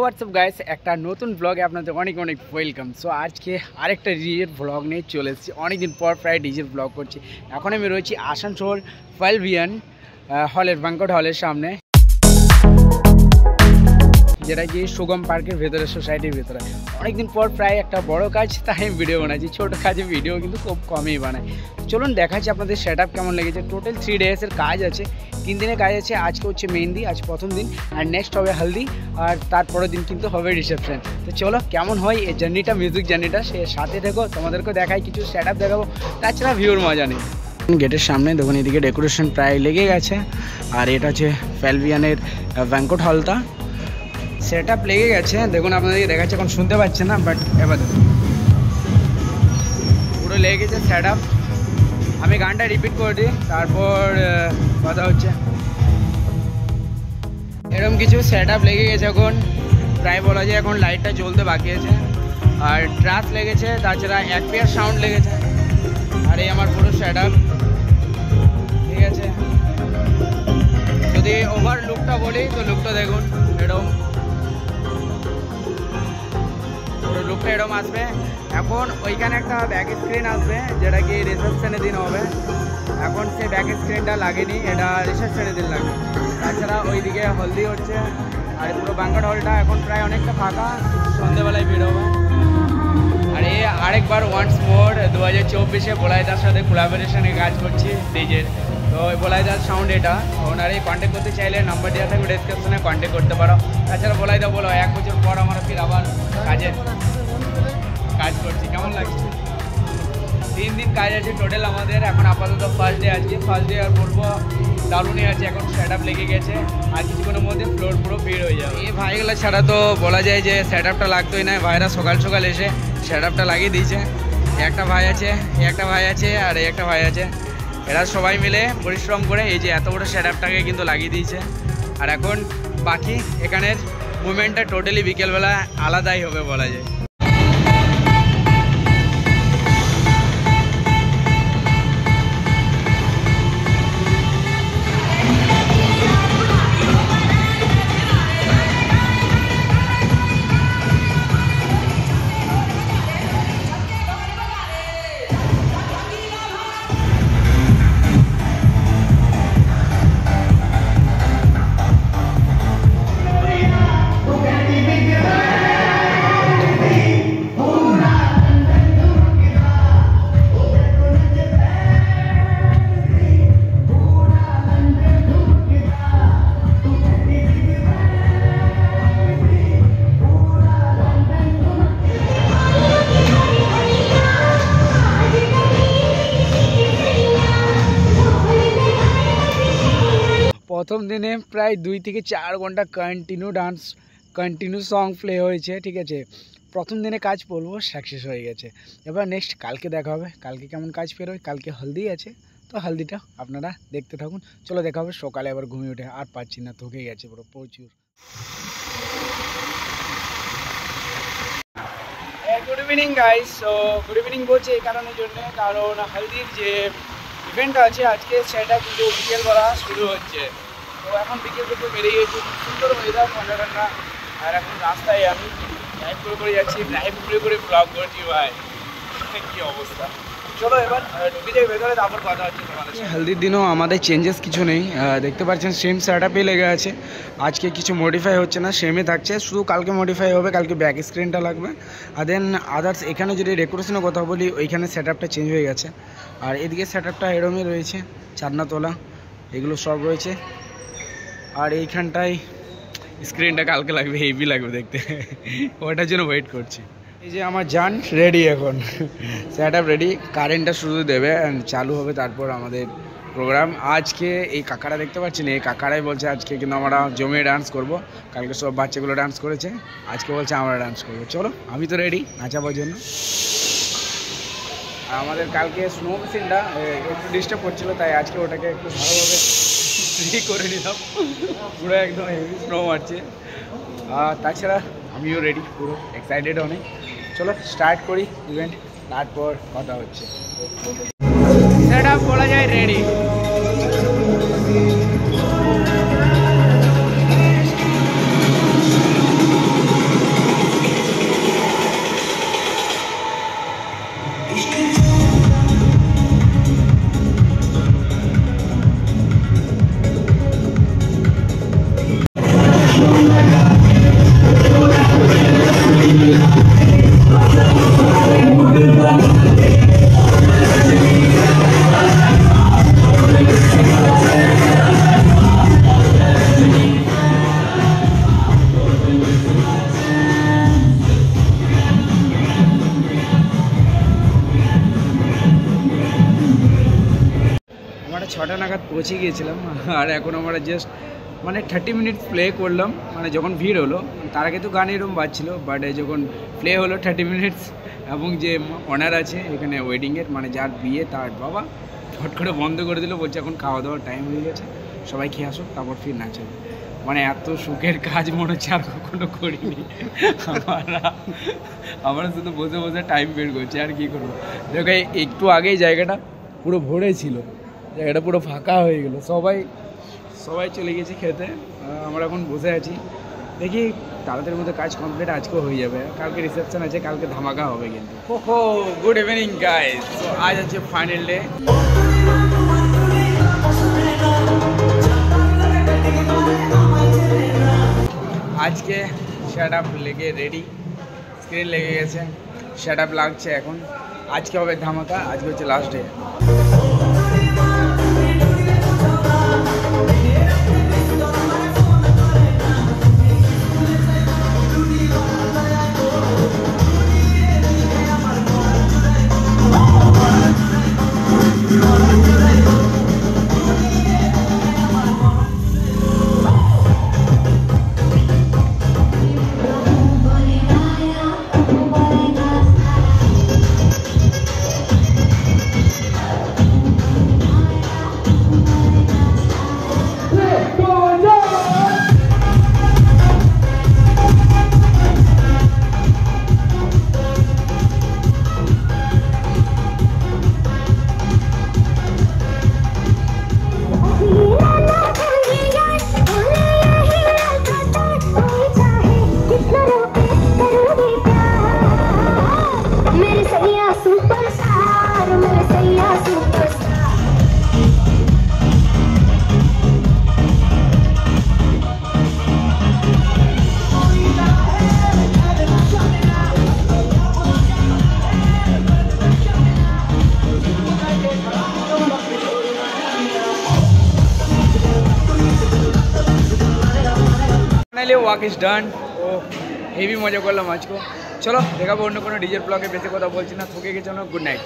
WhatsApp guys, একটা নতুন ব্লগে আপনাদের অনেক অনেক ওয়েলকাম। সো আজকে আরেকটা ডিজের ব্লগ নিয়ে চলে এসেছি। অনেকদিন পর প্রায় ডিজের ব্লগ করছি। এখন আমি রয়েছি আসানসোল পালভিয়ান হলের ব্যাংকট হলের সামনে, যেটা কি সুগম পার্কের ভেতরে, সোসাইটির ভেতরে। অনেকদিন পর প্রায় একটা বড় কাজ, তাই আমি ভিডিও বানাচ্ছি। ছোটো কাজে ভিডিও কিন্তু খুব কমই বানাই। চলুন দেখাচ্ছি আপনাদের সেট আপ কেমন লেগেছে। টোটাল 3 ডেজের কাজ আছে, 3 দিনের কাজ আছে। আজকে হচ্ছে মেহেন্দি, আজ প্রথম দিন, আর নেক্সট হবে হলদি, আর তারপরের দিন কিন্তু হবে রিসেপশন। তো চলো কেমন হয় এই জার্নিটা, মিউজিক জার্নিটা, সে সাথে থেকো। তোমাদেরকেও দেখাই, কিছু সেট আপ দেখাবো, তাছাড়া ভিউর মজা নেই। গেটের সামনে দেখুন, এদিকে ডেকোরেশন প্রায় লেগে গেছে। আর এটা হচ্ছে পালভিয়ানের ব্যাংকট হলটা, সেট আপ লেগে গেছে। দেখুন আপনাদেরকে দেখাচ্ছে, এখন শুনতে পাচ্ছে না, বাট এবার দেখুন পুরো লেগে গেছে সেট আপ। আমি গানটা রিপিট করে দিই, তারপর কথা হচ্ছে। এরকম কিছু সেট আপ লেগে গেছে এখন, প্রায় বলা যায় এখন লাইটটা জ্বলতে বাকি আছে। আর ট্রাস লেগেছে, তাছাড়া এক পেয়ার সাউন্ড লেগেছে। আর এই আমার পুরো সেট আপ, ঠিক আছে। যদি ওভার লুকটা বলি তো লুকটা দেখুন, এরকম লুকটা এরকম আসবে। এখন ওইখানে একটা ব্যাক স্ক্রিন আসবে, যেটা কি রিসেপশনের দিন হবে। এখন সেই ব্যাক স্ক্রিনটা লাগেনি, এটা রিসেপশনের দিন লাগবে। তাছাড়া ওইদিকে হলদি হচ্ছে, আর পুরো ব্যাংকট হলটা এখন প্রায় অনেকটা ফাঁকা, সন্ধ্যেবেলায় ভিড় হবে। আর এই আরেকবার ওয়ান্স মোর 2024-এ বলাইদার সাথে কোলাবোরেশনে কাজ করছি ডিজের। তো বলাইদার সাউন্ড এটা, ওনারই কন্ট্যাক্ট করতে চাইলে নাম্বার দেওয়া থাকবে ডিসক্রিপশনে, কন্ট্যাক্ট করতে পারো। তাছাড়া বলাইদা বলো 1 বছর পর আমরা ফির আবার কাজ করছি। কেমন লাগছে? 3 দিন কাজ আছে টোটাল আমাদের। এখন আপাতত ফার্স্ট ডে আজকে, ফার্স্ট ডে আর বলবো দারুণই আছে। এখন সেট আপ লেগে গেছে, আর কিছুক্ষণের মধ্যে ফ্লোর পুরো ভিড় হয়ে যাবে। এই ভাইগুলো ছাড়া তো বলা যায় যে সেট আপটা লাগতোই না। ভাইরা সকাল সকাল এসে সেট আপটা লাগিয়ে দিয়েছে। একটা ভাই আছে, একটা ভাই আছে, আর একটা ভাই আছে। এরা সবাই মিলে পরিশ্রম করে এই যে এত বড় সেট আপটাকে কিন্তু লাগিয়ে দিয়েছে। আর এখন বাকি এখানের মুভমেন্টটা টোটালি বিকেলবেলা আলাদাই হবে বলা যায়। প্রথম দিনে প্রায় 2 থেকে 4 ঘন্টা কন্টিনিউ সং প্লে হয়েছে, ঠিক আছে। প্রথম দিনে কাজ বলবো সাকসেস হয়ে গেছে। এবার নেক্সট কালকে দেখা হবে, কালকে কেমন কাজ বেরোয়। কালকে হলদি আছে, তো হলদিটা আপনারা দেখতে থাকুন। চলো দেখা হবে সকালে। আবার ঘুমিয়ে উঠে আর পাচ্ছি না, থকে গেছে পুরো প্রচুর। Good evening guys. So good evening বলছি এই কারণের জন্য, কারণ হলদির যে ইভেন্টটা আছে আজকে, সেটা কিন্তু বিকেলবেলা শুরু হচ্ছে। তো এখন বিকেল থেকে বেরিয়ে গেছি, খুব সুন্দর ওয়েদার, ঠান্ডা ঠান্ডা। আর এখন রাস্তায় আমি ড্রাইভ করে যাচ্ছি, ড্রাইভ করে ব্লগ করছি। ভাই কী অবস্থা। চলো এবার ঢুকে যাই ভেতরে, তারপর কথা হচ্ছে তোমাদের। হলদির দিনও আমাদের চেঞ্জেস কিছু নেই, দেখতে পাচ্ছেন সেম সেট আপে লেগে আছে। আজকে কিছু মডিফাই হচ্ছে না, সেমই থাকছে। শুধু কালকে মডিফাই হবে, কালকে ব্যাক স্ক্রিনটা লাগবে। আর দেন আদার্স এখানে যদি ডেকোরেশনের কথা বলি, ওইখানে সেট আপটা চেঞ্জ হয়ে গেছে। আর এদিকে সেট আপটা এরমই রয়েছে, চান্না তোলা এগুলো সব রয়েছে। আর এইখানটায় স্ক্রিনটা কালকে লাগবে, হেভি লাগবে দেখতে, ওটার জন্য ওয়েট করছি। এই যে আমার জান রেডি, এখন সেট আপ রেডি। কারেন্টটা শুরু দেবে, চালু হবে, তারপর আমাদের প্রোগ্রাম। আজকে এই কাকারা দেখতে পাচ্ছেন, এই কাকারাই বলছে আজকে কিন্তু আমরা জমিয়ে ডান্স করব। কালকে সব বাচ্চাগুলো ডান্স করেছে, আজকে বলছে আমরা ডান্স করবো। চলো আমি তো রেডি নাচাবার জন্য। আর আমাদের কালকে স্নো মেশিনটা একটু ডিস্টার্ব করছিল, তাই আজকে ওটাকে একটু ভালোভাবে ফ্রি করে নিলাম। পুরো একদম হেভি স্নো মারছে। আর তাছাড়া আমিও রেডি, পুরো এক্সাইটেড অনেক। চলো স্টার্ট করি ইভেন্ট, তারপর কথা হচ্ছে। সেট আপ বলা যায় রেডি। আমরা 6টা নাগাদ পৌঁছে গিয়েছিলাম আর এখন আমরা জাস্ট মানে 30 মিনিট প্লে করলাম, মানে যখন ভিড় হলো তার আগে তো গান এরকম বাজছিল, বাট যখন প্লে হলো 30 মিনিটস এবং যে অনার আছে এখানে ওয়েডিংয়ের মানে যার বিয়ে তার বাবা ফট করে বন্ধ করে দিল, বলছে এখন খাওয়া দাওয়ার টাইম হয়ে গেছে, সবাই খেয়ে আসুক তারপর ফির নাচবে। মানে এত সুখের কাজ মনে হচ্ছে আর কখনো করিনি। আমরা শুধু বসে বসে টাইম বের করছি আর কি করবো। দেখো একটু আগেই জায়গাটা পুরো ভরে ছিল, জায়গাটা পুরো ফাঁকা হয়ে গেল, সবাই চলে গেছে খেতে, আমরা এখন বসে আছি। দেখি তাড়াতাড়ির মধ্যে কাজ কমপ্লিট আজকেও হয়ে যাবে, কালকে রিসেপশন আছে, কালকে ধামাকা হবে কিন্তু। হো গুড ইভিনিং গাইস, তো আজ আছে ফাইনাল ডে। আজকে সেট আপ লেগে রেডি, স্ক্রিন লেগে গেছে, সেট আপ লাগছে এখন। আজকে হবে ধামাকা, আজকে হচ্ছে last day. Finally walk is done. ও হেভি মজা করলাম আজকে। চলো দেখাবো অন্য কোনো ডিজের ব্লগে, বেশি কথা বলছি না, থকে গেছে। Good night.